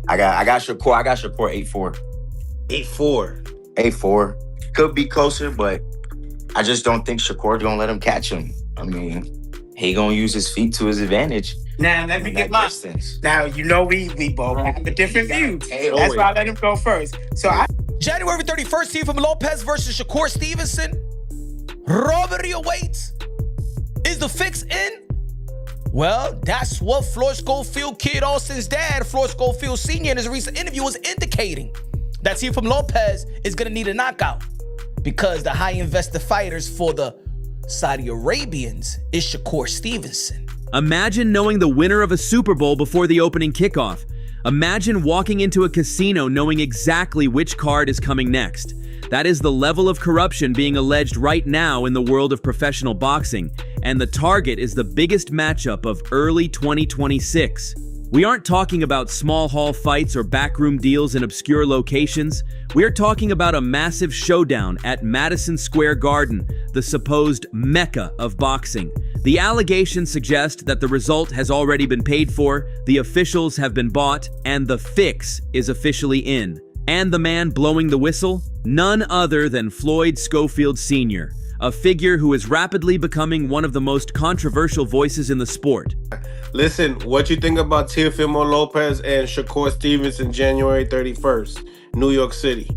I got Shakur 8-4. 8-4. 8-4. Could be closer, but I just don't think Shakur gonna let him catch him. I mean, he gonna use his feet to his advantage. Now let me get my distance. Now you know we both have a different view. That's why I let him go first. So January 31st, Teofimo Lopez versus Shakur Stevenson. Robbery awaits. Is the fix in? Well, that's what Floyd Schofield, Kid Austin's dad, Floyd Schofield Sr., in his recent interview was indicating that Teofimo Lopez is going to need a knockout because the high-invested fighters for the Saudi Arabians is Shakur Stevenson. Imagine knowing the winner of a Super Bowl before the opening kickoff. Imagine walking into a casino knowing exactly which card is coming next. That is the level of corruption being alleged right now in the world of professional boxing, and the target is the biggest matchup of early 2026. We aren't talking about small hall fights or backroom deals in obscure locations. We're talking about a massive showdown at Madison Square Garden, the supposed mecca of boxing. The allegations suggest that the result has already been paid for, the officials have been bought, and the fix is officially in. And the man blowing the whistle? None other than Floyd Schofield Sr., a figure who is rapidly becoming one of the most controversial voices in the sport. Listen, what you think about Teofimo Lopez and Shakur Stevenson January 31st, New York City?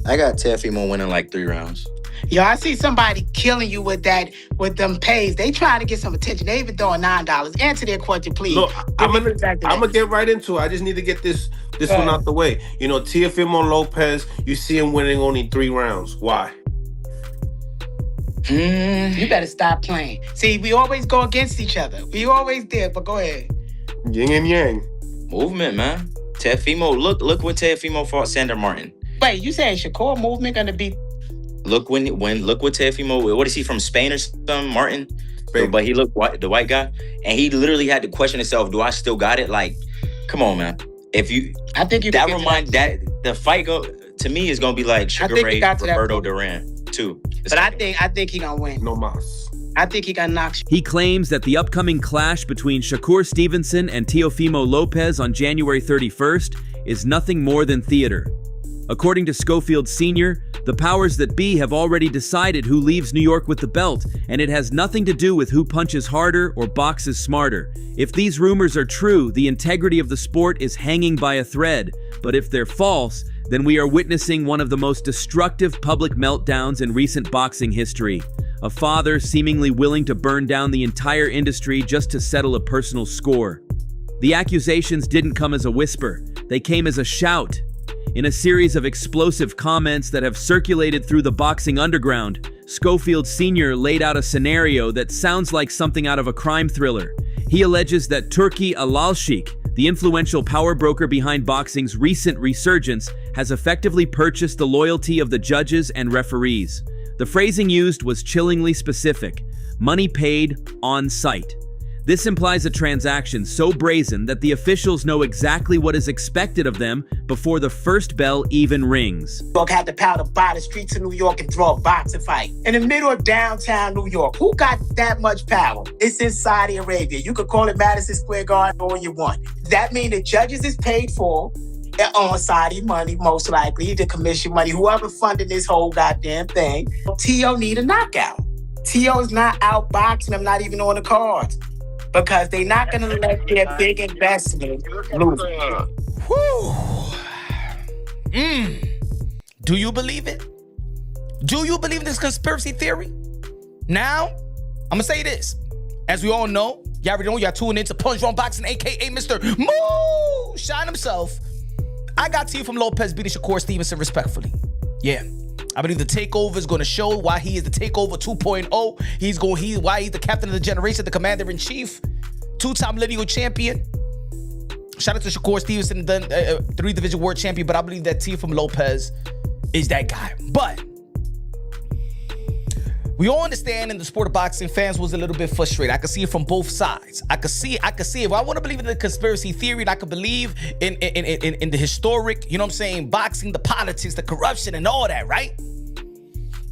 I got Teofimo winning like 3 rounds. yo, I see somebody killing you with them pays. They trying to get some attention. They even throwing $9. Answer their question, please. Look, I'm gonna get right into it. I just need to get this one out the way. You know, Teofimo Lopez, you see him winning only 3 rounds. Why? You better stop playing. See, we always go against each other. We always did, but go ahead. Yin and yang. Movement, man. Teofimo, look when Teofimo fought Sander Martin. Wait, you saying Shakur movement gonna be? Look what Teofimo, what is he from Spain or something, Martin? Spain. But he looked white, the white guy, and he literally had to question himself, do I still got it? Like, come on, man. I think you that remind that the fight to me is gonna be like Sugar Ray, Roberto Duran too. But I think he gonna win. No mas. I think he gonna knock. He claims that the upcoming clash between Shakur Stevenson and Teofimo Lopez on January 31st is nothing more than theater. According to Schofield Sr., the powers that be have already decided who leaves New York with the belt, and it has nothing to do with who punches harder or boxes smarter. If these rumors are true, the integrity of the sport is hanging by a thread. But if they're false, then we are witnessing one of the most destructive public meltdowns in recent boxing history. A father seemingly willing to burn down the entire industry just to settle a personal score. The accusations didn't come as a whisper, they came as a shout. In a series of explosive comments that have circulated through the boxing underground, Schofield Sr. laid out a scenario that sounds like something out of a crime thriller. He alleges that Turki Alalshikh, the influential power broker behind boxing's recent resurgence, has effectively purchased the loyalty of the judges and referees. The phrasing used was chillingly specific: money paid on sight. This implies a transaction so brazen that the officials know exactly what is expected of them before the first bell even rings. New York had the power to buy the streets of New York and throw a boxing fight. In the middle of downtown New York, who got that much power? It's in Saudi Arabia. You could call it Madison Square Garden all you want. That means the judges is paid for on Saudi money, most likely, the commission money, whoever funded this whole goddamn thing. Teo need a knockout. Teo's not outboxing him, not even on the cards. Because they're not going to let their big investment lose. Do you believe it? Do you believe this conspiracy theory? Now, I'm going to say this. As we all know, y'all already know y'all tuning into Punch Drunk Boxing, a.k.a. Mr. Moo Shine himself. I got Teofimo Lopez beating Shakur Stevenson respectfully. Yeah. I believe the takeover is going to show why he is the takeover 2.0. Why he's the captain of the generation, the commander-in-chief, 2-time lineal champion. Shout out to Shakur Stevenson, then 3-division world champion, but I believe that Teofimo Lopez is that guy. But we all understand in the sport of boxing, fans was a little bit frustrated. I could see it from both sides. I could see it. If I want to believe in the conspiracy theory, and I could believe in the historic, you know what I'm saying, boxing, the politics, the corruption, and all that, right?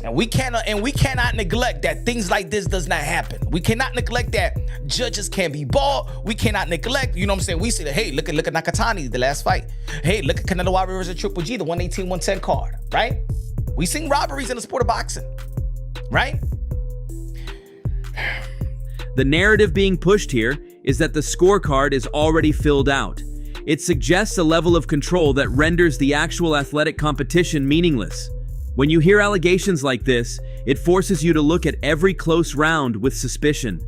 And we cannot neglect that things like this does not happen. We cannot neglect that judges can be bought. We cannot neglect, you know what I'm saying? We see that, hey, look at Nakatani, the last fight. Hey, look at Canelo Alvarez and Triple G, the 118, 110 card, right? We seen robberies in the sport of boxing, right? The narrative being pushed here is that the scorecard is already filled out. It suggests a level of control that renders the actual athletic competition meaningless. When you hear allegations like this, it forces you to look at every close round with suspicion.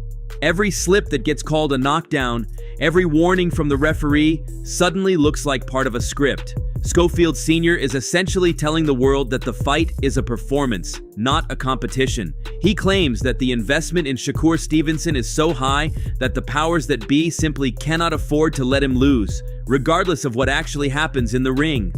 Every slip that gets called a knockdown, every warning from the referee, suddenly looks like part of a script. Schofield Sr. is essentially telling the world that the fight is a performance, not a competition. He claims that the investment in Shakur Stevenson is so high that the powers that be simply cannot afford to let him lose, regardless of what actually happens in the ring.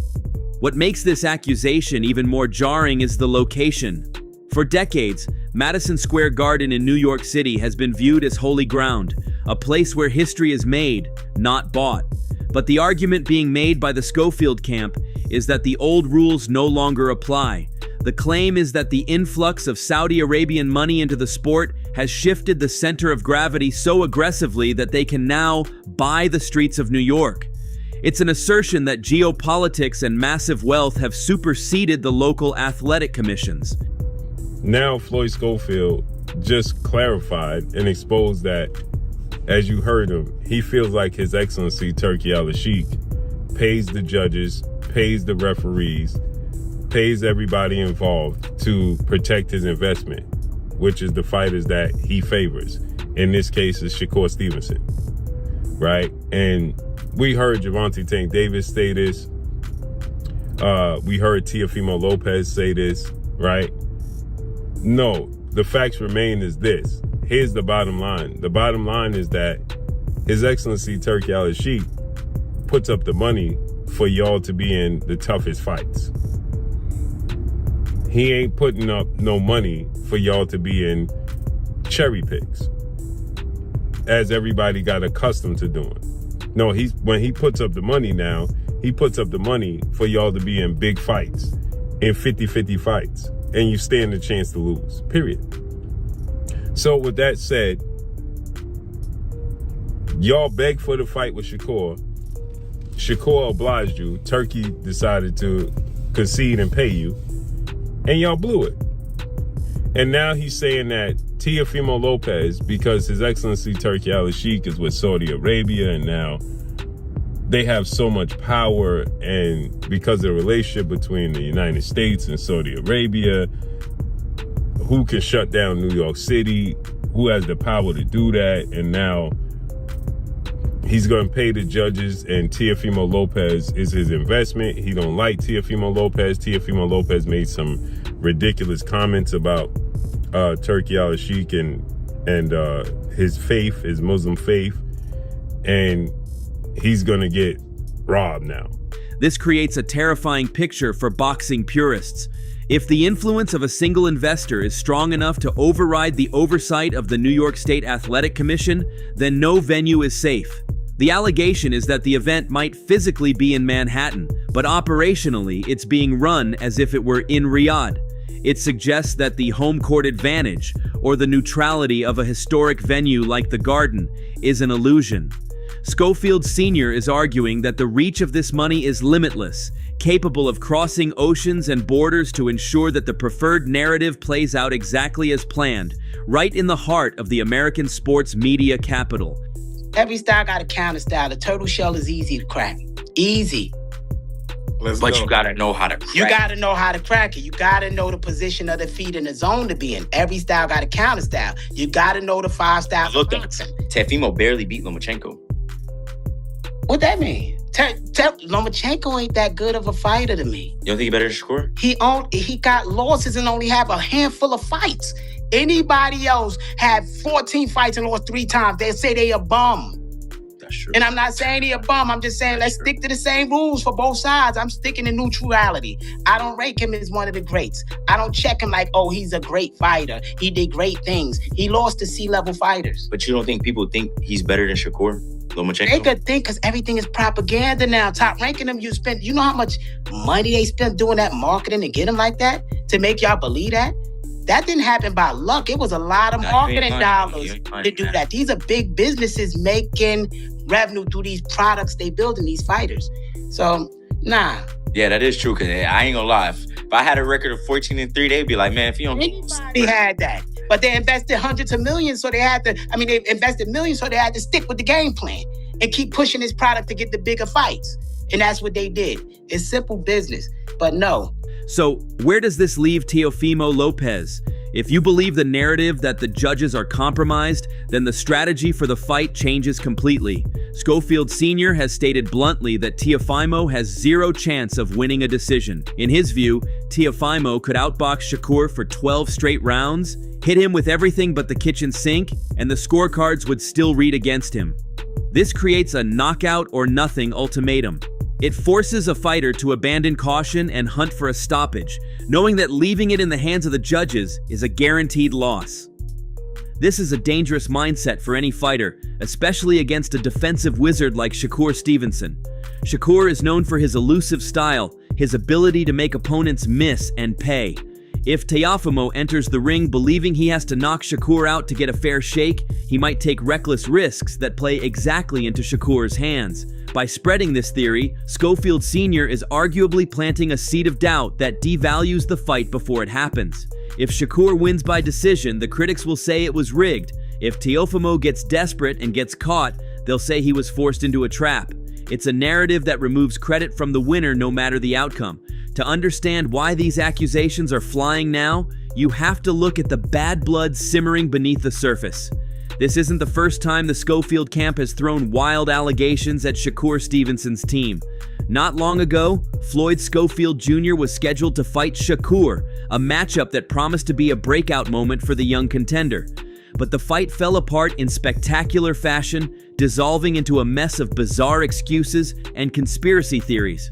What makes this accusation even more jarring is the location. For decades, Madison Square Garden in New York City has been viewed as holy ground, a place where history is made, not bought. But the argument being made by the Schofield camp is that the old rules no longer apply. The claim is that the influx of Saudi Arabian money into the sport has shifted the center of gravity so aggressively that they can now buy the streets of New York. It's an assertion that geopolitics and massive wealth have superseded the local athletic commissions. Now Floyd Schofield just clarified and exposed that, as you heard him, he feels like His Excellency Turki Alalshikh pays the judges, pays the referees, pays everybody involved to protect his investment, which is the fighters that he favors. In this case, is Shakur Stevenson, right? And we heard Gervonta Tank Davis say this. We heard Teofimo Lopez say this, right? No, the facts remain is this. Here's the bottom line. The bottom line is that His Excellency Turki Alalshikh puts up the money for y'all to be in the toughest fights. He ain't putting up no money for y'all to be in cherry picks, as everybody got accustomed to doing. No, when he puts up the money now, he puts up the money for y'all to be in big fights, in 50-50 fights, and you stand a chance to lose, period. So with that said, y'all begged for the fight with Shakur. Shakur obliged you. Turkey decided to concede and pay you, and y'all blew it. And now he's saying that Teofimo Lopez, because His Excellency Turki Alalshikh is with Saudi Arabia, and now they have so much power, and because of the relationship between the United States and Saudi Arabia, who can shut down New York City, who has the power to do that, and now he's going to pay the judges, and Teofimo Lopez is his investment. He don't like Teofimo Lopez. Teofimo Lopez made some ridiculous comments about Turki Alalshikh and his faith, his Muslim faith, and he's going to get robbed now. This creates a terrifying picture for boxing purists. If the influence of a single investor is strong enough to override the oversight of the New York State Athletic Commission, then no venue is safe. The allegation is that the event might physically be in Manhattan, but operationally it's being run as if it were in Riyadh. It suggests that the home court advantage, or the neutrality of a historic venue like the Garden, is an illusion. Schofield Sr. is arguing that the reach of this money is limitless, capable of crossing oceans and borders to ensure that the preferred narrative plays out exactly as planned, right in the heart of the American sports media capital. Every style got a counter style. The turtle shell is easy to crack. Easy. But you gotta know how to crack. You gotta know how to crack it. You gotta know the position of the feet in the zone to be in. Every style got a counter style. You gotta know the 5 styles of boxing. Teofimo barely beat Lomachenko. What that mean? Lomachenko ain't that good of a fighter to me. You don't think he better than Shakur? He got losses and only have a handful of fights. Anybody else had 14 fights and lost 3 times. They say they a bum. That's true. And I'm not saying he a bum. I'm just saying let's stick to the same rules for both sides. I'm sticking to neutrality. I don't rank him as one of the greats. I don't check him like, oh, he's a great fighter. He did great things. He lost to C-level fighters. But you don't think people think he's better than Shakur? Lomachenko? They could think because everything is propaganda now. Top ranking them, you know how much money they spend doing that marketing to get him like that? To make y'all believe that? That didn't happen by luck. It was a lot of marketing dollars lying, to do man. that. These are big businesses making revenue through these products they build in these fighters. So, nah. Yeah, that is true. Cause I ain't gonna lie. If I had a record of 14-3, they'd be like, man, if you don't. Anybody had that. But they invested hundreds of millions, so they had to, they invested millions, so they had to stick with the game plan and keep pushing this product to get the bigger fights. And that's what they did. It's simple business. But no. So, where does this leave Teofimo Lopez? If you believe the narrative that the judges are compromised, then the strategy for the fight changes completely. Schofield Sr. has stated bluntly that Teofimo has zero chance of winning a decision. In his view, Teofimo could outbox Shakur for 12 straight rounds, hit him with everything but the kitchen sink, and the scorecards would still read against him. This creates a knockout or nothing ultimatum. It forces a fighter to abandon caution and hunt for a stoppage, knowing that leaving it in the hands of the judges is a guaranteed loss. This is a dangerous mindset for any fighter, especially against a defensive wizard like Shakur Stevenson. Shakur is known for his elusive style, his ability to make opponents miss and pay. If Teofimo enters the ring believing he has to knock Shakur out to get a fair shake, he might take reckless risks that play exactly into Shakur's hands. By spreading this theory, Schofield Sr. is arguably planting a seed of doubt that devalues the fight before it happens. If Shakur wins by decision, the critics will say it was rigged. If Teofimo gets desperate and gets caught, they'll say he was forced into a trap. It's a narrative that removes credit from the winner no matter the outcome. To understand why these accusations are flying now, you have to look at the bad blood simmering beneath the surface. This isn't the first time the Schofield camp has thrown wild allegations at Shakur Stevenson's team. Not long ago, Floyd Schofield Jr. was scheduled to fight Shakur, a matchup that promised to be a breakout moment for the young contender. But the fight fell apart in spectacular fashion, dissolving into a mess of bizarre excuses and conspiracy theories.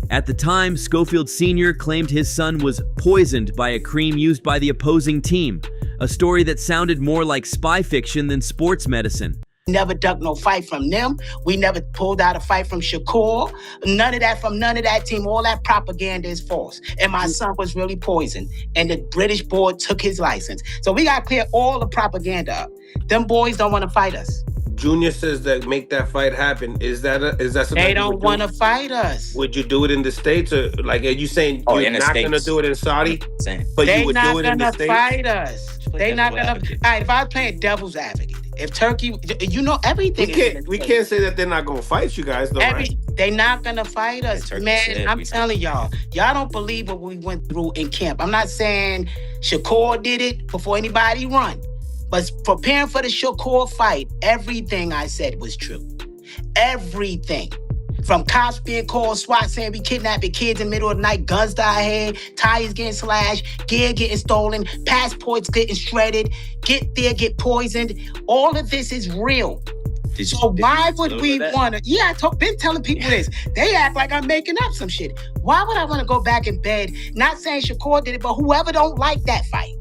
At the time, Schofield Sr. claimed his son was poisoned by a cream used by the opposing team, a story that sounded more like spy fiction than sports medicine. Never ducked no fight from them. We never pulled out a fight from Shakur. None of that from none of that team. All that propaganda is false. And my son was really poisoned. And the British board took his license. So we got to clear all the propaganda up. Them boys don't want to fight us. Junior says that make that fight happen. Is that something They don't want to fight us. Would you do it in the States, or like are you saying you're not going to do it in Saudi? But They you would not do it in the gonna States? fight us. They not gonna. All right, if I was playing devil's advocate, if Turkey, everything. We can't say that they're not going to fight you guys, though, right? They not gonna fight us, Turkey man. said I'm we- telling y'all don't believe what we went through in camp. I'm not saying Shakur did it before anybody run. But preparing for the Shakur fight, everything I said was true. Everything. From cops being called, SWAT saying we kidnapping kids in the middle of the night, guns to our head, tires getting slashed, gear getting stolen, passports getting shredded, get poisoned. All of this is real. So why would we want to? Yeah, been telling people this. They act like I'm making up some shit. Why would I want to go back in bed, not saying Shakur did it, but whoever don't like that fight?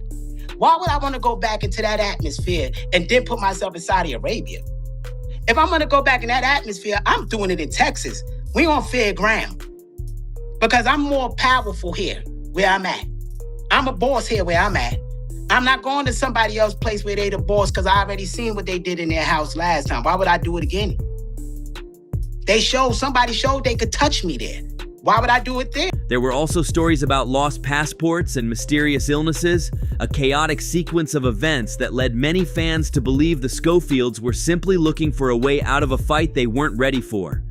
Why would I want to go back into that atmosphere and then put myself in Saudi Arabia? If I'm going to go back in that atmosphere, I'm doing it in Texas. We on fair ground. Because I'm more powerful here where I'm at. I'm a boss here where I'm at. I'm not going to somebody else's place where they the boss because I already seen what they did in their house last time. Why would I do it again? Somebody showed they could touch me there. Why would I do it there? There were also stories about lost passports and mysterious illnesses, a chaotic sequence of events that led many fans to believe the Schofields were simply looking for a way out of a fight they weren't ready for.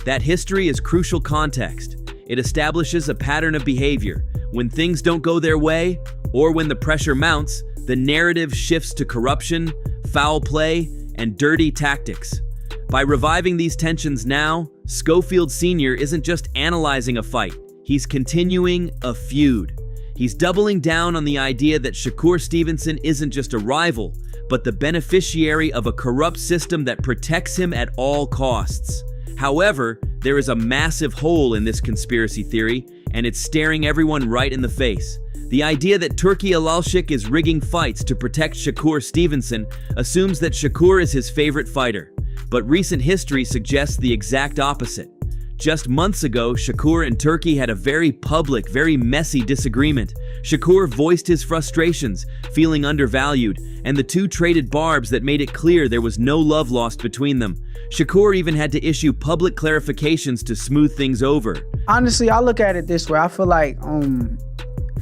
That history is crucial context. It establishes a pattern of behavior. When things don't go their way, or when the pressure mounts, the narrative shifts to corruption, foul play, and dirty tactics. By reviving these tensions now, Schofield Sr. isn't just analyzing a fight, he's continuing a feud. He's doubling down on the idea that Shakur Stevenson isn't just a rival, but the beneficiary of a corrupt system that protects him at all costs. However, there is a massive hole in this conspiracy theory, and it's staring everyone right in the face. The idea that Turki Alalshikh is rigging fights to protect Shakur Stevenson assumes that Shakur is his favorite fighter. But recent history suggests the exact opposite. Just months ago, Shakur and Turki had a very public, very messy disagreement. Shakur voiced his frustrations, feeling undervalued, and the two traded barbs that made it clear there was no love lost between them. Shakur even had to issue public clarifications to smooth things over. Honestly, I look at it this way. I feel like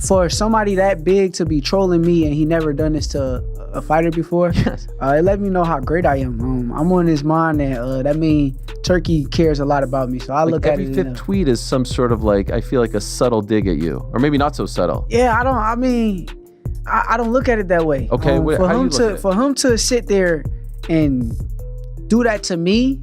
for somebody that big to be trolling me and he never done this to a fighter before, it let me know how great I am. I'm on his mind, and that means Turki cares a lot about me. So I look at it. Every fifth tweet is some sort of like, I feel like a subtle dig at you, or maybe not so subtle. Yeah, I don't look at it that way. Okay, for him to sit there and do that to me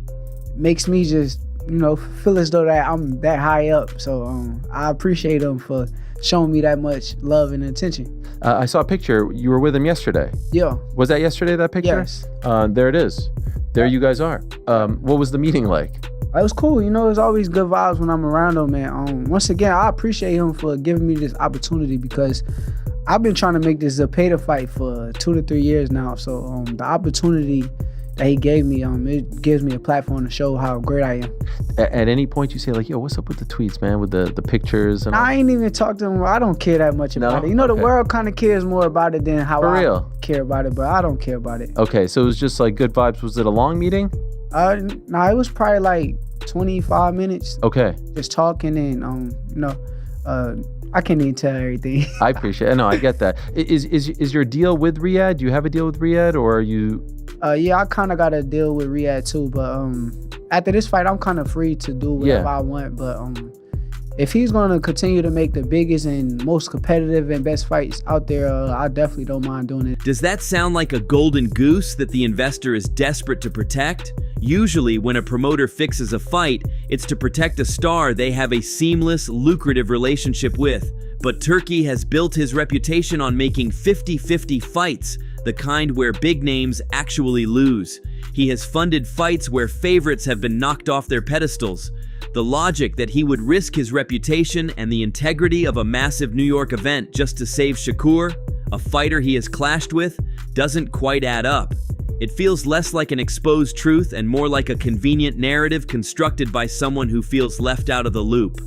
makes me just, feel as though that I'm that high up. So I appreciate him for showing me that much love and attention. I saw a picture. You were with him yesterday. Yeah. Was that yesterday, that picture? Yes. There it is. There you guys are. What was the meeting like? It was cool. It's always good vibes when I'm around him, man. Once again, I appreciate him for giving me this opportunity because I've been trying to make this a pay to fight for 2 to 3 years now. So the opportunity that he gave me, it gives me a platform to show how great I am. At any point you say like, yo, what's up with the tweets, man, with the pictures? And I ain't even talked to him. I don't care that much about it. The world kind of cares more about it than how I care about it, but I don't care about it. Okay, so it was just like good vibes. Was it a long meeting? It was probably like 25 minutes. Okay. Just talking and, I can't even tell everything. I appreciate it. No, I get that. Is your deal with Riyadh? Do you have a deal with Riyadh, or are you... Yeah, I kind of got a deal with Riyadh too, but after this fight, I'm kind of free to do whatever I want. But if he's going to continue to make the biggest and most competitive and best fights out there, I definitely don't mind doing it. Does that sound like a golden goose that the investor is desperate to protect? Usually, when a promoter fixes a fight, it's to protect a star they have a seamless, lucrative relationship with. But Turki has built his reputation on making 50-50 fights, the kind where big names actually lose. He has funded fights where favorites have been knocked off their pedestals. The logic that he would risk his reputation and the integrity of a massive New York event just to save Shakur, a fighter he has clashed with, doesn't quite add up. It feels less like an exposed truth and more like a convenient narrative constructed by someone who feels left out of the loop.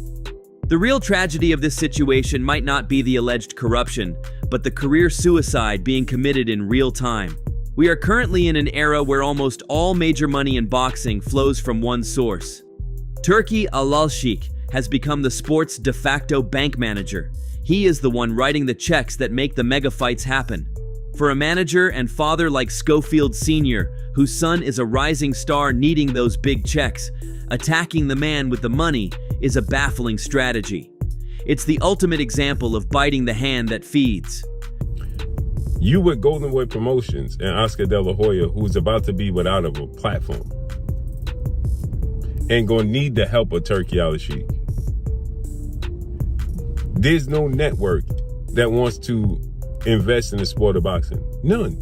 The real tragedy of this situation might not be the alleged corruption, but the career suicide being committed in real time. We are currently in an era where almost all major money in boxing flows from one source. Turki Alalshikh has become the sport's de facto bank manager. He is the one writing the checks that make the mega fights happen. For a manager and father like Schofield Sr., whose son is a rising star needing those big checks, attacking the man with the money is a baffling strategy. It's the ultimate example of biting the hand that feeds. You with Golden Boy Promotions and Oscar De La Hoya, who's about to be without a platform, and gonna need the help of Turki Alalshikh. There's no network that wants to invest in the sport of boxing. None.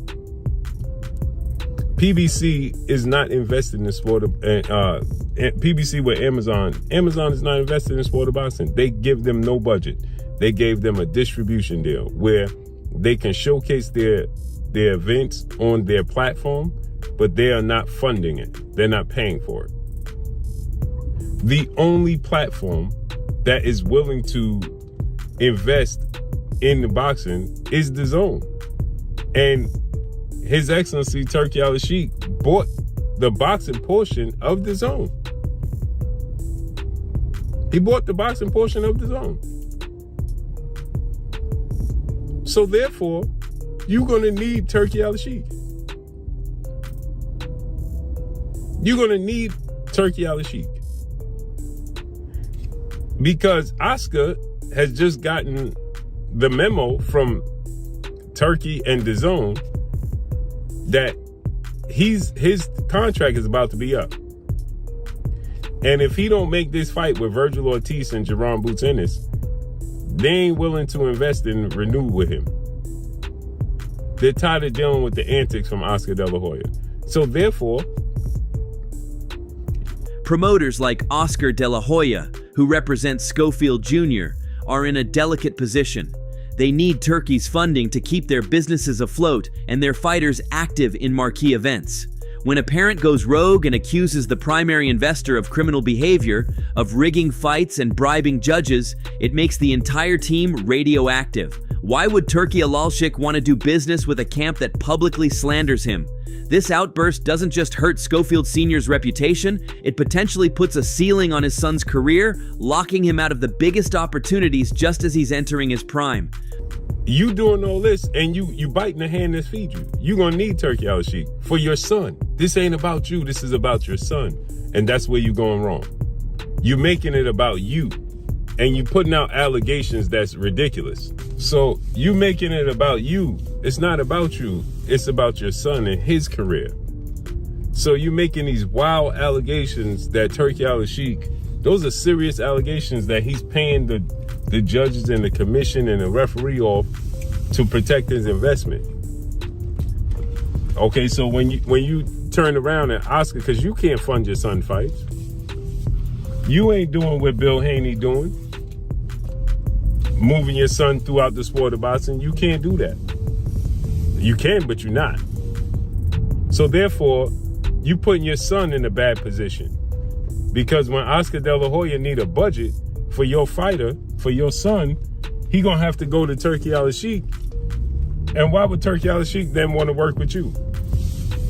PBC is not invested in the sport of PBC with Amazon. Amazon is not invested in the sport of boxing. They give them no budget. They gave them a distribution deal where they can showcase their events on their platform, but they are not funding it. They're not paying for it. The only platform that is willing to invest in the boxing is the Zone. And His Excellency Turki Alalshikh bought the boxing portion of the Zone. He bought the boxing portion of the Zone. So therefore, you're going to need Turki Alalshikh. You're going to need Turki Alalshikh. Because Oscar has just gotten the memo from Turki and DAZN that his contract is about to be up. And if he don't make this fight with Virgil Ortiz and Jerome Boots Ennis, they ain't willing to invest and renew with him. They're tired of dealing with the antics from Oscar De La Hoya. So therefore, promoters like Oscar De La Hoya, who represents Schofield Jr., are in a delicate position. They need Turki's funding to keep their businesses afloat and their fighters active in marquee events. When a parent goes rogue and accuses the primary investor of criminal behavior, of rigging fights and bribing judges, it makes the entire team radioactive. Why would Turki Alalshikh want to do business with a camp that publicly slanders him? This outburst doesn't just hurt Schofield Sr.'s reputation, it potentially puts a ceiling on his son's career, locking him out of the biggest opportunities just as he's entering his prime. You doing all this and you biting the hand that feeds you. You gonna need Turki Alalshikh for your son. This ain't about you, this is about your son. And that's where you going wrong. You're making it about you. And you putting out allegations that's ridiculous. So you making it about you. It's not about you. It's about your son and his career. So you making these wild allegations that Turki Alalshikh, those are serious allegations that he's paying the judges and the commission and the referee off to protect his investment. Okay, so when you turn around and Oscar, because you can't fund your son fights. You ain't doing what Bill Haney doing. Moving your son throughout the sport of boxing, you can't do that. You can, but you're not. So therefore, you putting your son in a bad position. Because when Oscar De La Hoya need a budget for your fighter, for your son, he gonna have to go to Turki Alalshikh. And why would Turki Alalshikh then want to work with you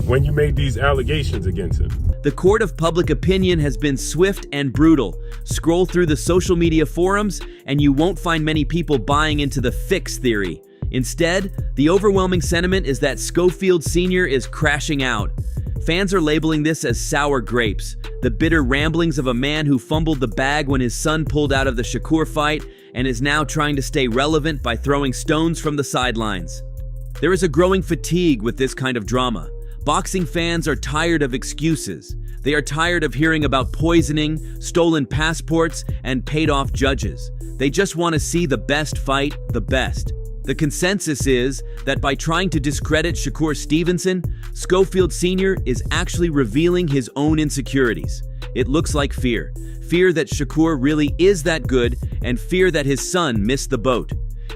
when you made these allegations against him? The court of public opinion has been swift and brutal. Scroll through the social media forums and you won't find many people buying into the fix theory. Instead, the overwhelming sentiment is that Schofield Sr. is crashing out. Fans are labeling this as sour grapes, the bitter ramblings of a man who fumbled the bag when his son pulled out of the Shakur fight and is now trying to stay relevant by throwing stones from the sidelines. There is a growing fatigue with this kind of drama. Boxing fans are tired of excuses. They are tired of hearing about poisoning, stolen passports, and paid-off judges. They just want to see the best fight the best. The consensus is that by trying to discredit Shakur Stevenson, Schofield Sr. is actually revealing his own insecurities. It looks like fear. Fear that Shakur really is that good, and fear that his son missed the boat.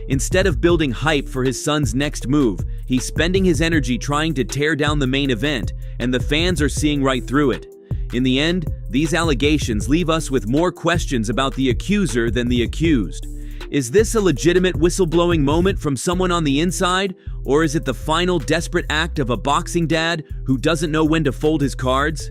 Instead of building hype for his son's next move, he's spending his energy trying to tear down the main event, and the fans are seeing right through it. In the end, these allegations leave us with more questions about the accuser than the accused. Is this a legitimate whistleblowing moment from someone on the inside, or is it the final desperate act of a boxing dad who doesn't know when to fold his cards?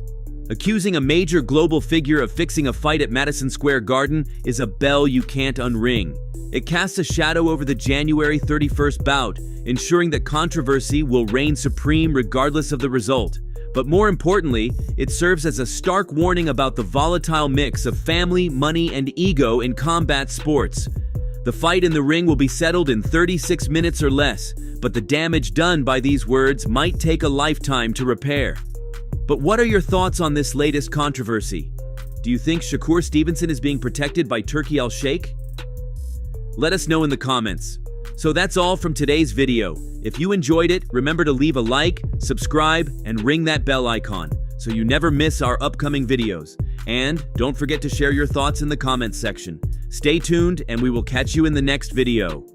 Accusing a major global figure of fixing a fight at Madison Square Garden is a bell you can't unring. It casts a shadow over the January 31st bout, ensuring that controversy will reign supreme regardless of the result. But more importantly, it serves as a stark warning about the volatile mix of family, money, and ego in combat sports. The fight in the ring will be settled in 36 minutes or less, but the damage done by these words might take a lifetime to repair. But what are your thoughts on this latest controversy? Do you think Shakur Stevenson is being protected by Turki Alalshikh? Let us know in the comments. So that's all from today's video. If you enjoyed it, remember to leave a like, subscribe, and ring that bell icon so you never miss our upcoming videos. And don't forget to share your thoughts in the comments section. Stay tuned and we will catch you in the next video.